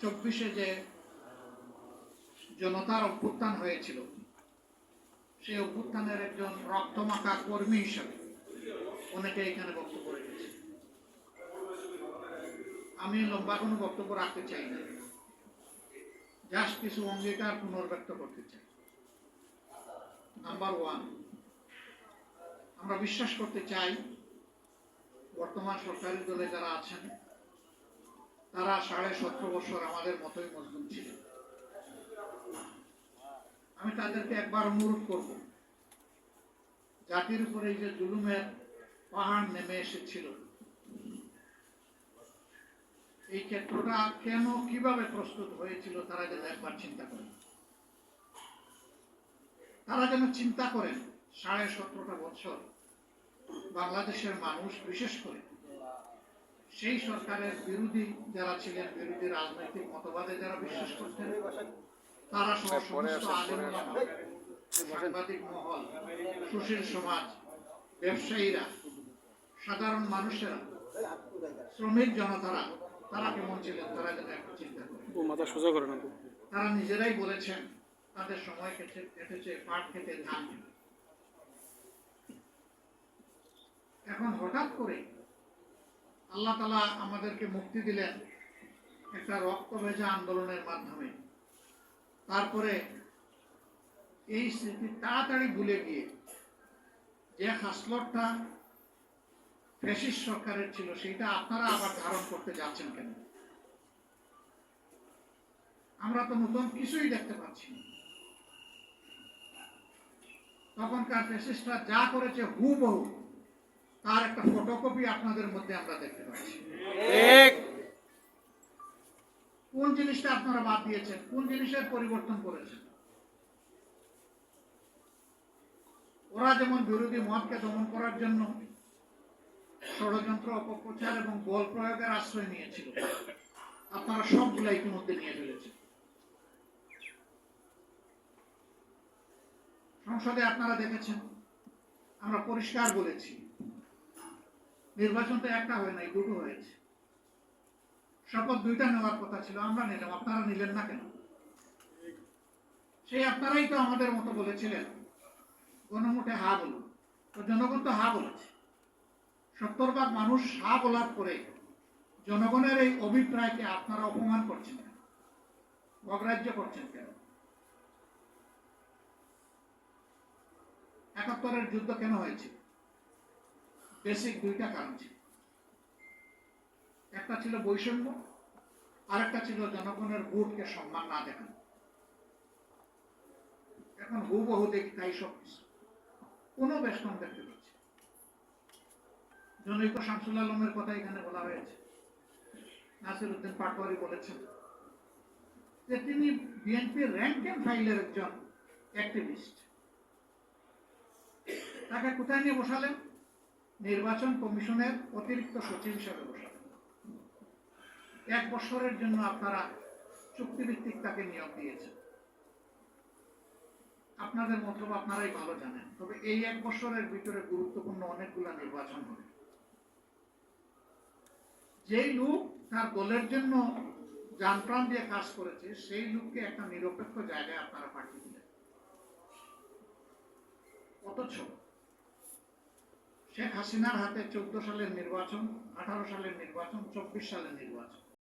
24-এ যে জনতার অভ্যুত্থান হয়েছিল, সেই অভ্যুত্থানের একজন রক্তমাখা কর্মী হিসাবে অনেকে এখানে বক্তব্য রেখেছে। আমি লম্বা কোনো বক্তব্য রাখতে চাই না, জাস্ট কিছু অঙ্গীকার পুনর্ব্যক্ত করতে চাই। নাম্বার 1, আমরা বিশ্বাস করতে চাই বর্তমান সরকারি দলে যারা আছেন তারা 17.5 বছর আমাদের মতোই মজলুম ছিলেন। আমি তাদেরকে একবার অনুরোধ করব, জাতির উপরে এই যে জুলুমের পাহাড় নেমে এসেছিল, এই ক্ষেত্রটা কেন কিভাবে প্রস্তুত হয়েছিল তারা যেন একবার চিন্তা করেন। তারা যেন চিন্তা করেন 17.5 বছর বাংলাদেশের মানুষ, বিশেষ করে সেই সরকারের বিরোধী যারা ছিলেন, বিরোধী রাজনৈতিক মতবাদে যারা বিশ্বাস করতেন, তারা সহ সমস্ত আলেম ওলামা, সাংবাদিক মহল, সুশীল সমাজ, ব্যবসায়ীরা, সাধারণ মানুষেরা, শ্রমিক জনতারা, তারা কেমন ছিলেন তারা যেন একটু চিন্তা করেন। তারা নিজেরাই বলেছেন তাদের সময় কেটেছে পাট খেতে, ধান খেতে। এখন হঠাৎ করে আল্লাহ তাআলা আমাদেরকে মুক্তি দিলেন একটা রক্ত ভেজা আন্দোলনের মাধ্যমে। তারপরে এই স্মৃতি তাড়াতাড়ি ভুলে গিয়ে যে হাসলটটা ফ্যাসিস্ট সরকারের ছিল সেটা আপনারা আবার ধারণ করতে যাচ্ছেন কেন? আমরা তো নতুন কিছুই দেখতে পাচ্ছি না। তখনকার ফ্যাসিস্টরা যা করেছে হুবহু তার একটা ফটোকপি আপনাদের মধ্যে আমরা দেখতে পাচ্ছি। কোন জিনিসটা আপনারা বাদ দিয়েছেন? কোন জিনিসের পরিবর্তন করেছেন? ওরা যেমন বিরোধী মতকে দমন করার জন্য ষড়যন্ত্র, অপপ্রচার এবং বল প্রয়োগের আশ্রয় নিয়েছিল, আপনারা সবগুলা ইতিমধ্যে নিয়ে ফেলেছেন। সংসদে আপনারা দেখেছেন, আমরা পরিষ্কার বলেছি নির্বাচন তো একটা হয় নাই, দুটো হয়েছে। শপথ 2টা নেওয়ার কথা ছিল, আমরা নিলাম, আপনারা নিলেন না কেন? সেই আপনারাই তো আমাদের মতো বলেছিলেন গণমুঠে হা বলুন, তো জনগণ তো হা বলেছে। 70 ভাগ মানুষ হা বলার পরে জনগণের এই অভিপ্রায়কে আপনারা অপমান করছেন কেন? অগ্রাহ্য করছেন কেন? 71-এর যুদ্ধ কেন হয়েছে? বেসিক 2টা কারণ ছিল। একটা ছিল বৈষম্য, আর একটা ছিল জনগণের ভোটকে সম্মান না দেখানো। এখন হুবহু দেখি তাই সব কিছু কোনো বেষ্টন দেখতে পাচ্ছি। জনৈক শামসুল আলমের কথা এখানে বলা হয়েছে। নাসির উদ্দিন পাটোয়ারি বলেছেন যে তিনি বিএনপির র্যাঙ্ক এন্ড ফাইলের একজন অ্যাক্টিভিস্ট। তাকে কোথায় নিয়ে বসালেন? নির্বাচন কমিশনের অতিরিক্ত সচিব হিসাবে বসালেন। 1 বছরের জন্য আপনারা চুক্তিভিত্তিক তাকে নিয়োগ দিয়েছেন। আপনাদের মতলব আপনারাই ভালো জানেন। তবে এই 1 বছরের ভিতরে গুরুত্বপূর্ণ অনেকগুলা নির্বাচন হবে। যেই লোক তার দলের জন্য জানপ্রাণ দিয়ে কাজ করেছে সেই লোককে একটা নিরপেক্ষ জায়গায় আপনারা পাঠিয়ে দিলেন। অথচ শেখ হাসিনার হাতে 14 সালের নির্বাচন, 18 সালের নির্বাচন, 24 সালের নির্বাচন,